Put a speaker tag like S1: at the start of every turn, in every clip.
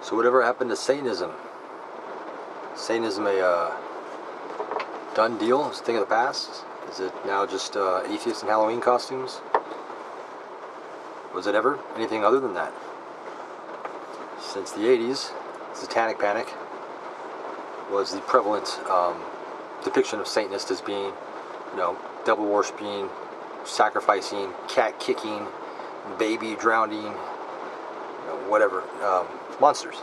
S1: So whatever happened to Satanism? Satanism a done deal? Is it a thing of the past? Is it now just atheists in Halloween costumes? Was it ever anything other than that? Since the 80s, Satanic Panic was the prevalent depiction of Satanists as being, devil worshipping, sacrificing, cat kicking, baby drowning, whatever, monsters.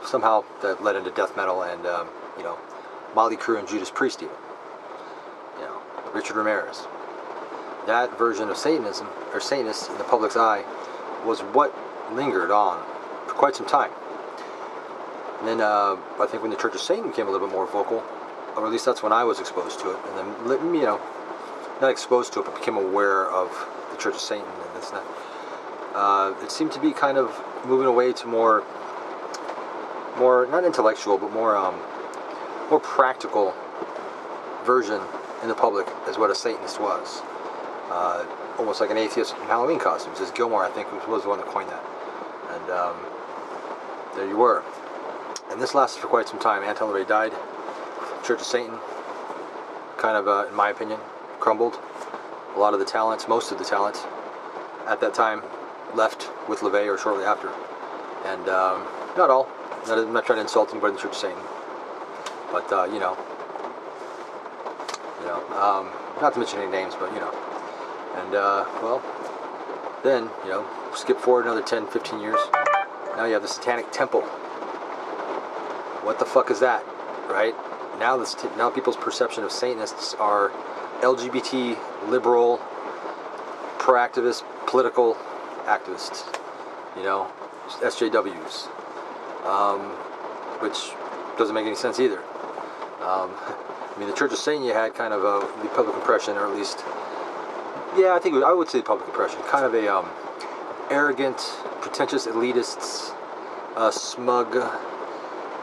S1: Somehow that led into death metal and, Motley Crue and Judas Priest even. Richard Ramirez. That version of Satanism, or Satanists in the public's eye, was what lingered on for quite some time. And then I think when the Church of Satan became a little bit more vocal, or at least that's when I was exposed to it, and then, not exposed to it, but became aware of the Church of Satan and this and that, it seemed to be kind of moving away to more not intellectual, but more practical version in the public as what a Satanist was. Almost like an atheist in Halloween costumes, as Gilmore, I think, was the one that coined that. And there you were. And this lasted for quite some time. Anton LaVey died. Church of Satan, kind of, in my opinion, crumbled. A lot of the talents, most of the talents, at that time, left with LaVey or shortly after. And not all. I'm not trying to insult anybody in the Church of Satan. But, not to mention any names, but, And, well, then, skip forward another 10, 15 years. Now you have the Satanic Temple. What the fuck is that, right? Now people's perception of Satanists are LGBT, liberal, pro-activist, political activists. SJWs. Which doesn't make any sense either. The Church of Satan, you had kind of the public impression, or at least, yeah, I would say public impression, kind of a arrogant, pretentious elitists, smug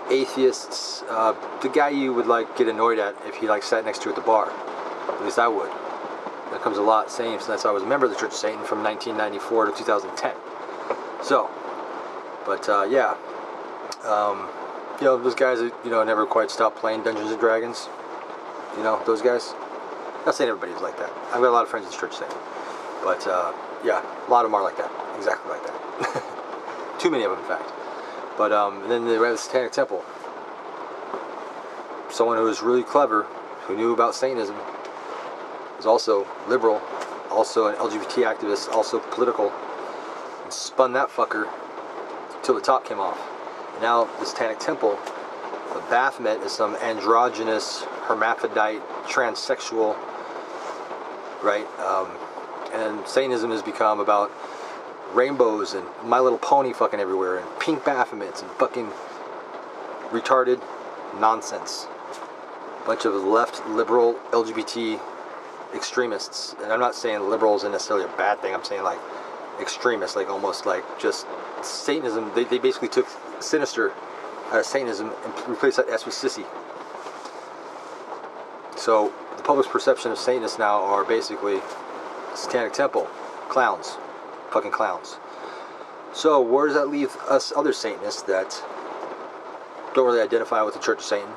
S1: atheists, the guy you would get annoyed at if he sat next to you at the bar. At least I would. That comes a lot same since I was a member of the Church of Satan from 1994 to 2010. So, but yeah, those guys that never quite stopped playing Dungeons and Dragons. Those guys. Not saying everybody was like that. I've got a lot of friends in the Church of Satan. But, yeah, a lot of them are like that. Exactly like that. Too many of them, in fact. But, then they have the Satanic Temple. Someone who was really clever, who knew about Satanism, was also liberal, also an LGBT activist, also political, and spun that fucker till the top came off. And now, the Satanic Temple, the Baphomet is some androgynous, hermaphrodite, transsexual, right? And Satanism has become about rainbows and My Little Pony fucking everywhere and pink Baphomets and fucking retarded nonsense. Bunch of left liberal LGBT extremists. And I'm not saying liberal isn't necessarily a bad thing. I'm saying extremists, almost just Satanism. They basically took sinister out of Satanism and replaced that S with sissy. So the public's perception of Satanists now are basically Satanic Temple, clowns, fucking clowns. So where does that leave us other Satanists that don't really identify with the Church of Satan?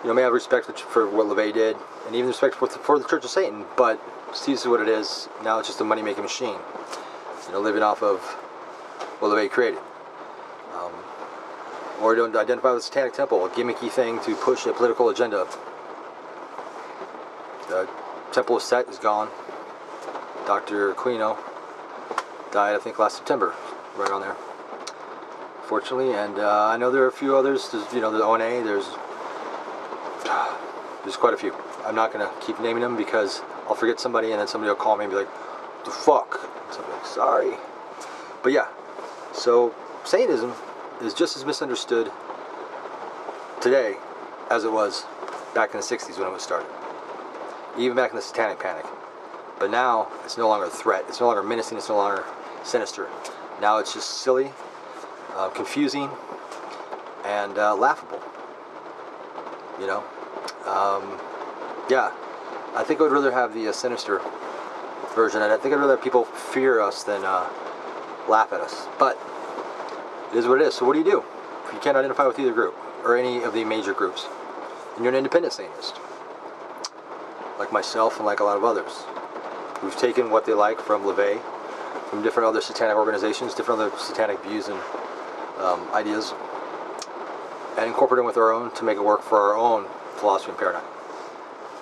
S1: May have respect for what LaVey did, and even respect for the Church of Satan, but sees what it is. Now it's just a money-making machine, living off of what LaVey created. Or don't identify with the Satanic Temple, a gimmicky thing to push a political agenda. The Temple of Set is gone. Dr. Aquino died, I think, last September, right on there. Fortunately, and I know there are a few others. There's, the ONA. There's quite a few. I'm not gonna keep naming them because I'll forget somebody, and then somebody will call me and be like, "What the fuck?" And so I'm like, sorry. But yeah, so Satanism is just as misunderstood today as it was back in the 60s when it was started. Even back in the Satanic Panic. But now, it's no longer a threat. It's no longer menacing. It's no longer sinister. Now it's just silly, confusing, and laughable. Yeah. I think I would rather have the sinister version. And I think I'd rather have people fear us than laugh at us. But It is what it is. So what do you do if you can't identify with either group or any of the major groups? And you're an independent Satanist, like myself and like a lot of others, who've taken what they like from LaVey, from different other satanic organizations, different other satanic views and ideas, and incorporate them with our own to make it work for our own philosophy and paradigm.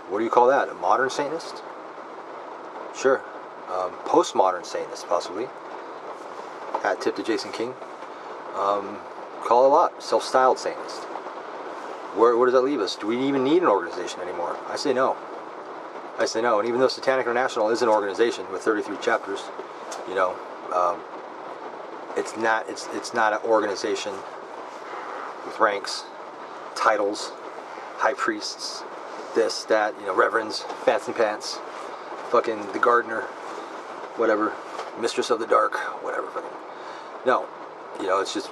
S1: What do you call that? A modern Satanist? Sure. Postmodern Satanist, possibly. Hat tip to Jason King. Call it a lot. Self-styled Satanist. Where does that leave us? Do we even need an organization anymore? I say no. I say no. And even though Satanic International is an organization with 33 chapters, you know, it's not an organization with ranks, titles, high priests, this, that, you know, reverends, fancy pants, fucking the gardener, whatever, mistress of the dark, whatever, fucking. No, you know, it's just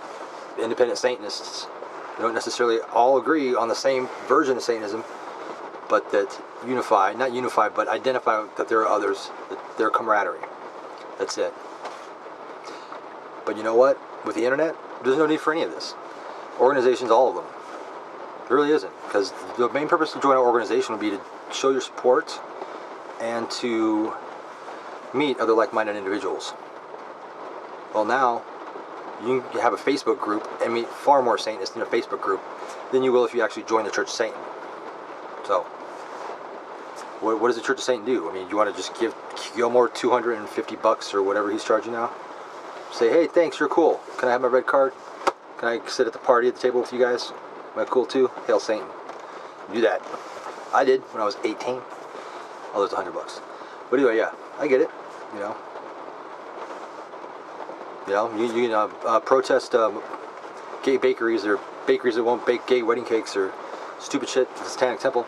S1: independent Satanists. We don't necessarily all agree on the same version of Satanism, but that unify, not unify, but identify that there are others, that their camaraderie. That's it. But you know what? With the internet, there's no need for any of this. Organizations, all of them. There really isn't. Because the main purpose to join an organization would be to show your support and to meet other like-minded individuals. Well, now, you can have a Facebook group and meet far more Satanists in a Facebook group than you will if you actually join the Church of Satan. So, what does the Church of Satan do? I mean, you want to just give Gilmore $250 or whatever he's charging now? Say, hey, thanks, you're cool. Can I have my red card? Can I sit at the party at the table with you guys? Am I cool too? Hail Satan. Do that. I did when I was 18. Oh, there's $100. But anyway, yeah, I get it. You know. You know, you can protest gay bakeries or bakeries that won't bake gay wedding cakes or stupid shit at the Satanic Temple.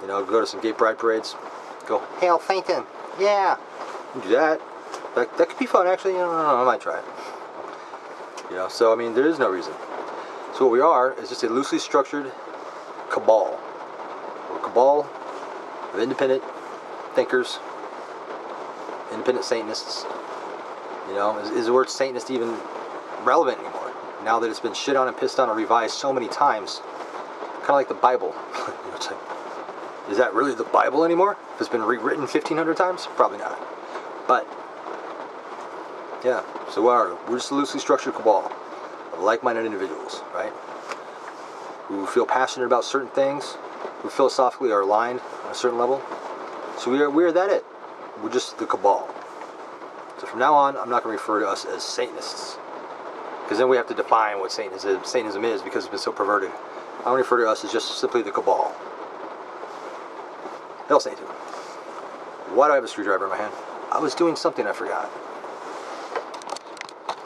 S1: You know, go to some gay pride parades. Go, Hail Satan! Yeah! You can do that. That could be fun, actually. You know, I might try it. You know, so, I mean, there is no reason. So what we are is just a loosely structured cabal. We're a cabal of independent thinkers, independent Satanists. You know, is the word Satanist even relevant anymore? Now that it's been shit on and pissed on and revised so many times, kind of like the Bible. You know, it's like, is that really the Bible anymore? If it's been rewritten 1,500 times? Probably not. But, yeah, so what are we? We're just a loosely structured cabal of like-minded individuals, right? Who feel passionate about certain things, who philosophically are aligned on a certain level. So we are that it. We're just the cabal. So from now on, I'm not going to refer to us as Satanists, because then we have to define what Satanism is, because it's been so perverted. I'm going to refer to us as just simply the cabal. Hail Satan. Why do I have a screwdriver in my hand? I was doing something I forgot.